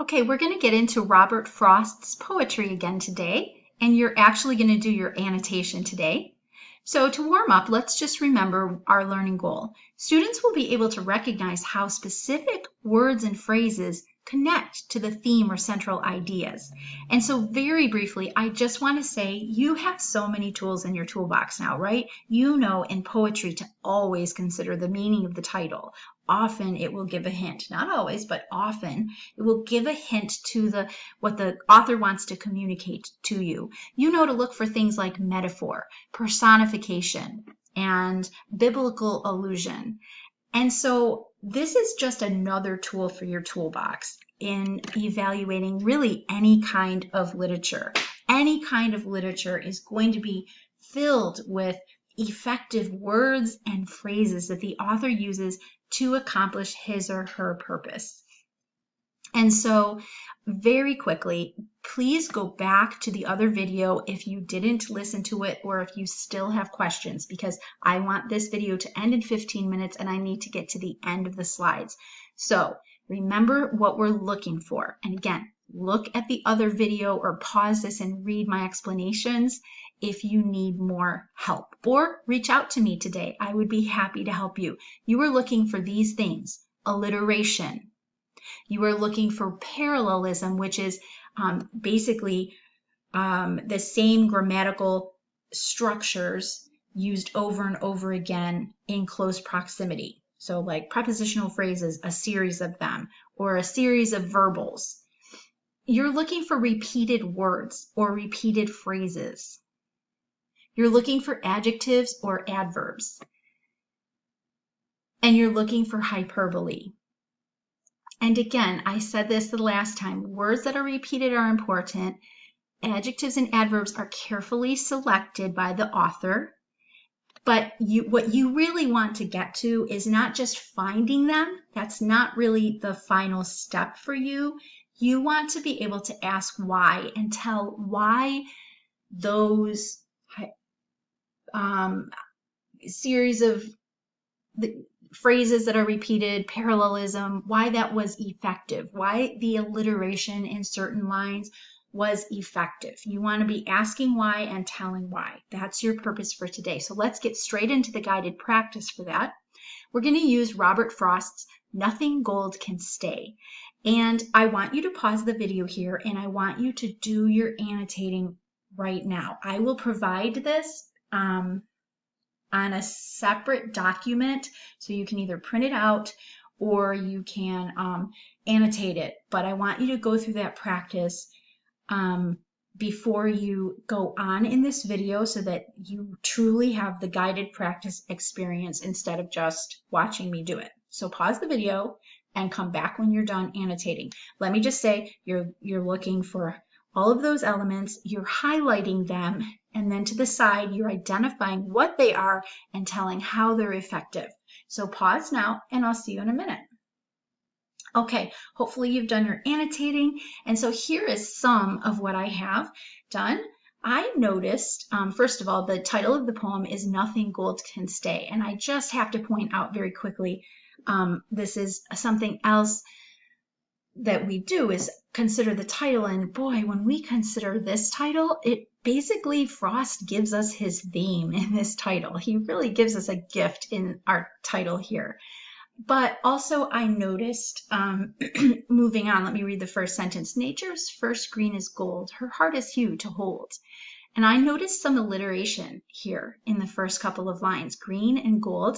Okay, we're going to get into Robert Frost's poetry again today, and you're actually going to do your annotation today. So to warm up, let's just remember our learning goal. Students will be able to recognize how specific words and phrases connect to the theme or central ideas. And so very briefly, I just want to say you have so many tools in your toolbox now, right? You know in poetry to always consider the meaning of the title. Often it will give a hint, not always, but often it will give a hint to what the author wants to communicate to you. You know to look for things like metaphor, personification, and biblical allusion. And so this is just another tool for your toolbox in evaluating really any kind of literature. Any kind of literature is going to be filled with effective words and phrases that the author uses to accomplish his or her purpose. And so very quickly, please go back to the other video if you didn't listen to it or if you still have questions, because I want this video to end in 15 minutes and I need to get to the end of the slides. So remember what we're looking for. And again, look at the other video or pause this and read my explanations if you need more help, or reach out to me today. I would be happy to help you. You are looking for these things: alliteration. You are looking for parallelism, which is basically the same grammatical structures used over and over again in close proximity. So like prepositional phrases, a series of them, or a series of verbals. You're looking for repeated words or repeated phrases. You're looking for adjectives or adverbs. And you're looking for hyperbole. And again, I said this the last time, words that are repeated are important. Adjectives and adverbs are carefully selected by the author. But what you really want to get to is not just finding them. That's not really the final step for you. You want to be able to ask why and tell why those series of phrases that are repeated, parallelism, why that was effective, why the alliteration in certain lines was effective. You want to be asking why and telling why. That's your purpose for today. So let's get straight into the guided practice for that. We're going to use Robert Frost's Nothing Gold Can Stay. And I want you to pause the video here and I want you to do your annotating right now. I will provide this on a separate document, so you can either print it out or you can annotate it. But I want you to go through that practice before you go on in this video so that you truly have the guided practice experience instead of just watching me do it. So pause the video and come back when you're done annotating. Let me just say you're looking for all of those elements, you're highlighting them, and then to the side, you're identifying what they are and telling how they're effective. So pause now, and I'll see you in a minute. Okay, hopefully you've done your annotating. And so here is some of what I have done. I noticed, first of all, the title of the poem is Nothing Gold Can Stay. And I just have to point out very quickly, this is something else that we do is consider the title, and boy, when we consider this title, it basically Frost gives us his theme in this title. He really gives us a gift in our title here. But also I noticed, moving on, let me read the first sentence. Nature's first green is gold, her heart is hue to hold. And I noticed some alliteration here in the first couple of lines, green and gold.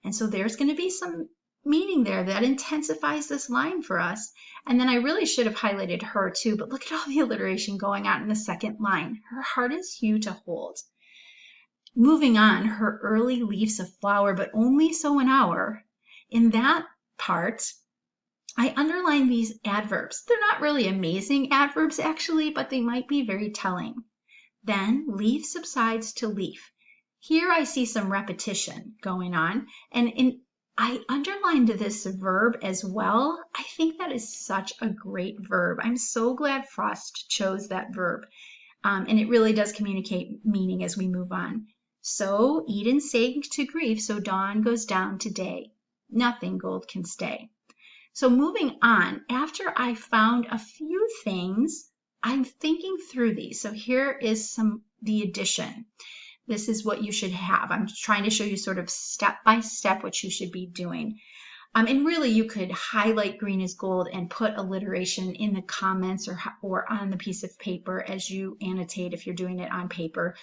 And so there's going to be some meaning there that intensifies this line for us. And then I really should have highlighted her too, but look at all the alliteration going on in the second line. Her heart is hue to hold. Moving on, her early leaves of flower, but only so an hour. In that part, I underline these adverbs. They're not really amazing adverbs actually, but they might be very telling. Then leaf subsides to leaf. Here I see some repetition going on, and I underlined this verb as well. I think that is such a great verb. I'm so glad Frost chose that verb. And it really does communicate meaning as we move on. So Eden sank to grief, so dawn goes down to day. Nothing gold can stay. So moving on, after I found a few things, I'm thinking through these. So here is the addition. This is what you should have. I'm trying to show you sort of step by step what you should be doing. And really, you could highlight green is gold and put alliteration in the comments or on the piece of paper as you annotate if you're doing it on paper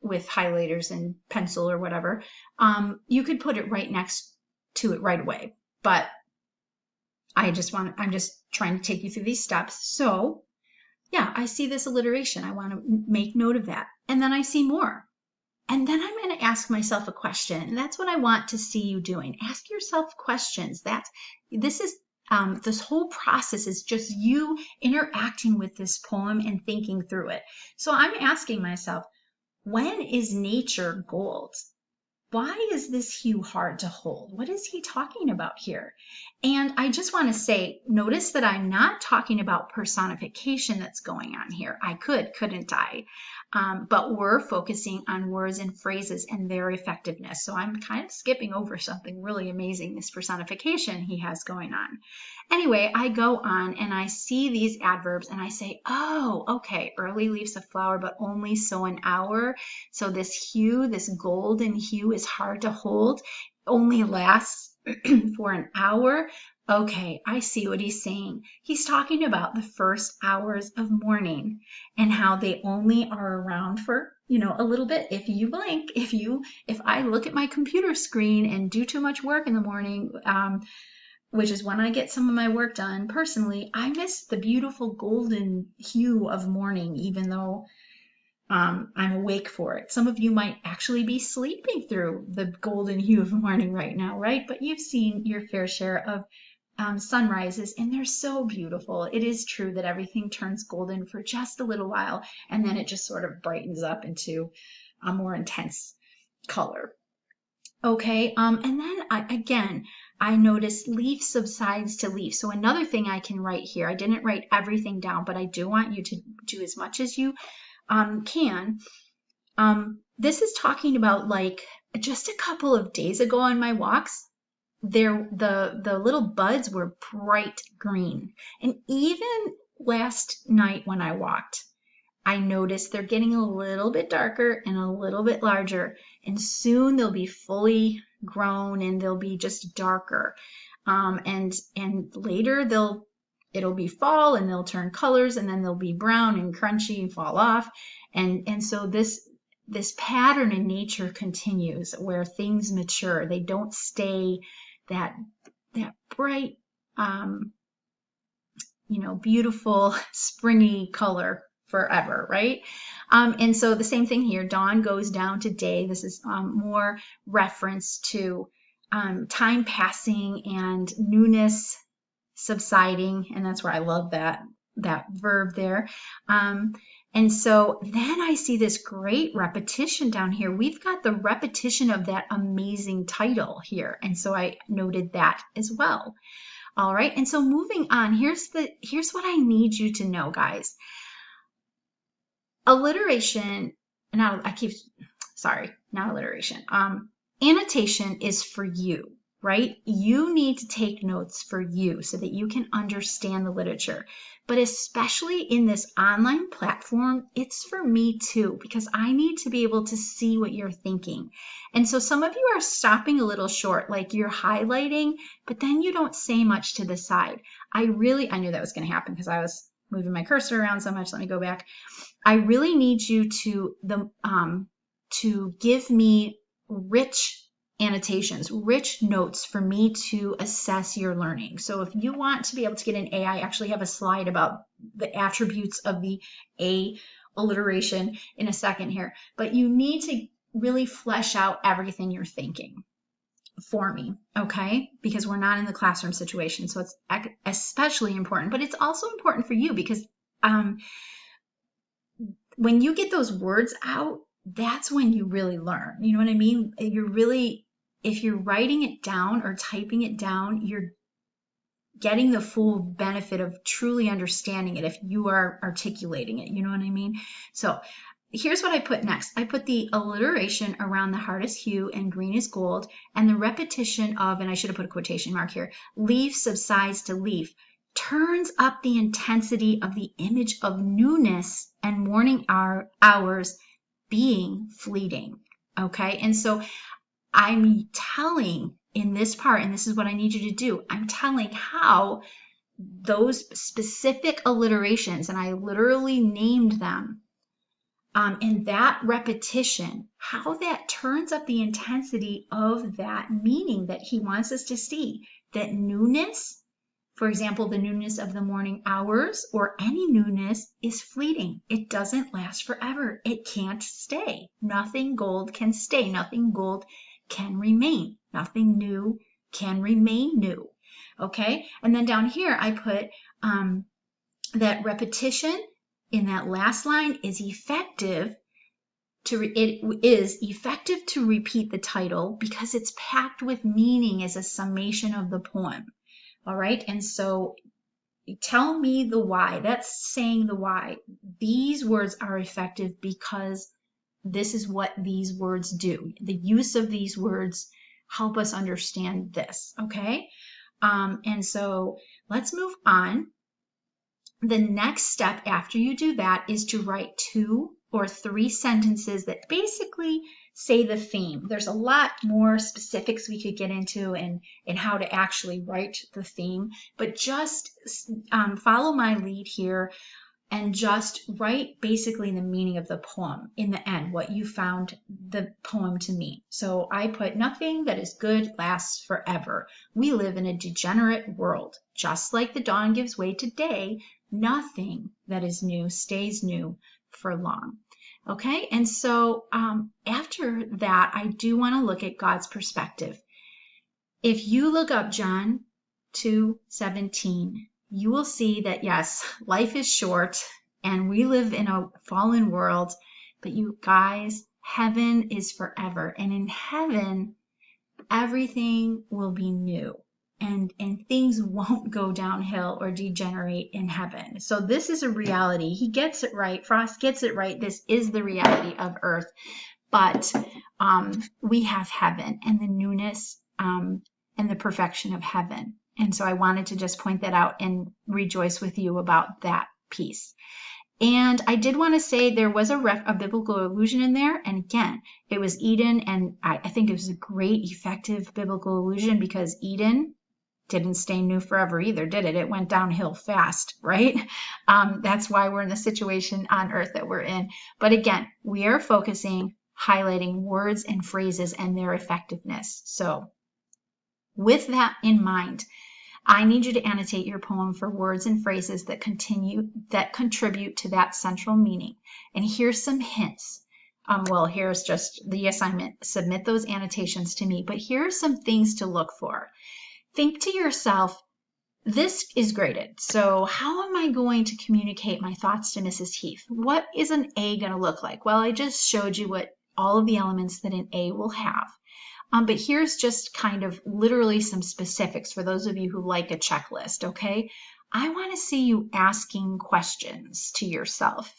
with highlighters and pencil or whatever. You could put it right next to it right away. But I'm just trying to take you through these steps. So yeah, I see this alliteration. I want to make note of that. And then I see more. And then I'm going to ask myself a question. And that's what I want to see you doing. Ask yourself questions. This whole process is just you interacting with this poem and thinking through it. So I'm asking myself, when is nature gold? Why is this hue hard to hold? What is he talking about here? And I just want to say, notice that I'm not talking about personification that's going on here. I couldn't I? But we're focusing on words and phrases and their effectiveness. So I'm kind of skipping over something really amazing, this personification he has going on. Anyway, I go on and I see these adverbs and I say, oh, okay, early leaves of flower, but only so an hour. So this hue, this golden hue is hard to hold, only lasts for an hour. Okay, I see what he's saying. He's talking about the first hours of morning and how they only are around for, a little bit. If you blink, if I look at my computer screen and do too much work in the morning, which is when I get some of my work done personally, I miss the beautiful golden hue of morning, even though I'm awake for it. Some of you might actually be sleeping through the golden hue of morning right now, right? But you've seen your fair share of sunrises, and they're so beautiful. It is true that everything turns golden for just a little while, and then it just sort of brightens up into a more intense color. Okay, and then I noticed leaf subsides to leaf. So another thing I can write here, I didn't write everything down, but I do want you to do as much as you can. This is talking about like just a couple of days ago on my walks, the little buds were bright green. And even last night when I walked, I noticed they're getting a little bit darker and a little bit larger, and soon they'll be fully grown and they'll be just darker. And later it'll be fall and they'll turn colors, and then they'll be brown and crunchy and fall off. And so this pattern in nature continues where things mature. They don't stay that bright, beautiful springy color forever, right? And so the same thing here, dawn goes down to day. This is more reference to time passing and newness subsiding, and that's where I love that verb there. And so then I see this great repetition down here. We've got the repetition of that amazing title here, and so I noted that as well. All right, and so moving on, here's what I need you to know, guys. Alliteration, not alliteration. Annotation is for you, right? You need to take notes for you so that you can understand the literature. But especially in this online platform, it's for me too, because I need to be able to see what you're thinking. And so some of you are stopping a little short, like you're highlighting, but then you don't say much to the side. I knew that was going to happen because I was moving my cursor around so much. Let me go back. I really need you to give me rich annotations, rich notes for me to assess your learning. So if you want to be able to get an A, I actually have a slide about the attributes of the A alliteration in a second here, but you need to really flesh out everything you're thinking for me, okay? Because we're not in the classroom situation, so it's especially important, but it's also important for you because when you get those words out, that's when you really learn. You know what I mean? If you're writing it down or typing it down, you're getting the full benefit of truly understanding it if you are articulating it. You know what I mean? So here's what I put next. I put the alliteration around the hardest hue and green is gold, and the repetition of, and I should have put a quotation mark here, leaf subsides to leaf, turns up the intensity of the image of newness and morning hours being fleeting. Okay, and so I'm telling in this part, and this is what I need you to do, I'm telling how those specific alliterations, and I literally named them, and that repetition, how that turns up the intensity of that meaning that he wants us to see. That newness, for example, the newness of the morning hours or any newness is fleeting. It doesn't last forever. It can't stay. Nothing gold can stay. Nothing gold can remain. Nothing new can remain new. Okay? And then down here I put that repetition in that last line is effective to repeat the title because it's packed with meaning as a summation of the poem. All right, and so tell me the why. That's saying the why. These words are effective because this is what these words do. The use of these words help us understand this. Okay, and so let's move on. The next step after you do that is to write 2 or 3 sentences that basically say the theme. There's a lot more specifics we could get into in how to actually write the theme, but just follow my lead here and just write basically the meaning of the poem in the end, what you found the poem to mean. So I put, nothing that is good lasts forever. We live in a degenerate world. Just like the dawn gives way to day, nothing that is new stays new for long. Okay, and so after that, I do want to look at God's perspective. If you look up John 2:17, you will see that yes, life is short and we live in a fallen world, but you guys, heaven is forever. And in heaven, everything will be new. And things won't go downhill or degenerate in heaven. So this is a reality. He gets it right. Frost gets it right. This is the reality of earth. But we have heaven and the newness and the perfection of heaven. And so I wanted to just point that out and rejoice with you about that piece. And I did want to say there was a biblical allusion in there. And again, it was Eden. And I think it was a great, effective biblical allusion because Eden didn't stay new forever either, did it? It went downhill fast, right? That's why we're in the situation on earth that we're in. But again, we are focusing, highlighting words and phrases and their effectiveness. So with that in mind, I need you to annotate your poem for words and phrases that contribute to that central meaning. And here's some hints. Well, here's just the assignment. Submit those annotations to me. But here are some things to look for. Think to yourself, this is graded. So how am I going to communicate my thoughts to Mrs. Heath? What is an A going to look like? Well, I just showed you what all of the elements that an A will have. But here's just kind of literally some specifics for those of you who like a checklist, okay? I want to see you asking questions to yourself.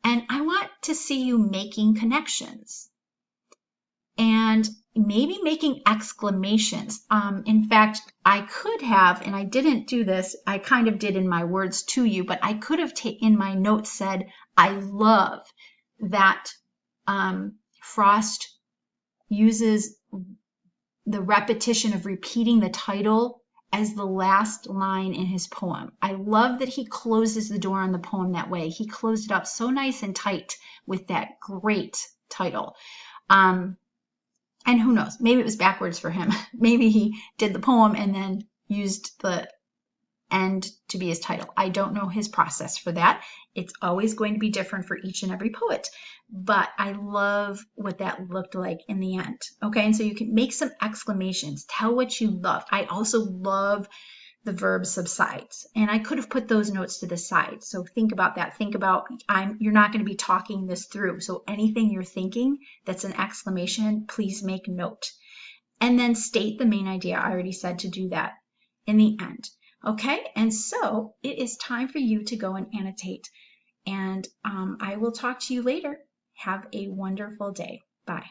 And I want to see you making connections. And maybe making exclamations. In fact, I could have, and I didn't do this, I kind of did in my words to you, but I could have in my notes said, I love that Frost uses the repetition of repeating the title as the last line in his poem. I love that he closes the door on the poem that way. He closed it up so nice and tight with that great title. And who knows, maybe it was backwards for him. Maybe he did the poem and then used the end to be his title. I don't know his process for that. It's always going to be different for each and every poet. But I love what that looked like in the end. Okay, and so you can make some exclamations. Tell what you love. I also love the verb subsides. And I could have put those notes to the side. So think about that. Think about, you're not going to be talking this through. So anything you're thinking that's an exclamation, please make note. And then state the main idea. I already said to do that in the end. Okay, and so it is time for you to go and annotate. And I will talk to you later. Have a wonderful day. Bye.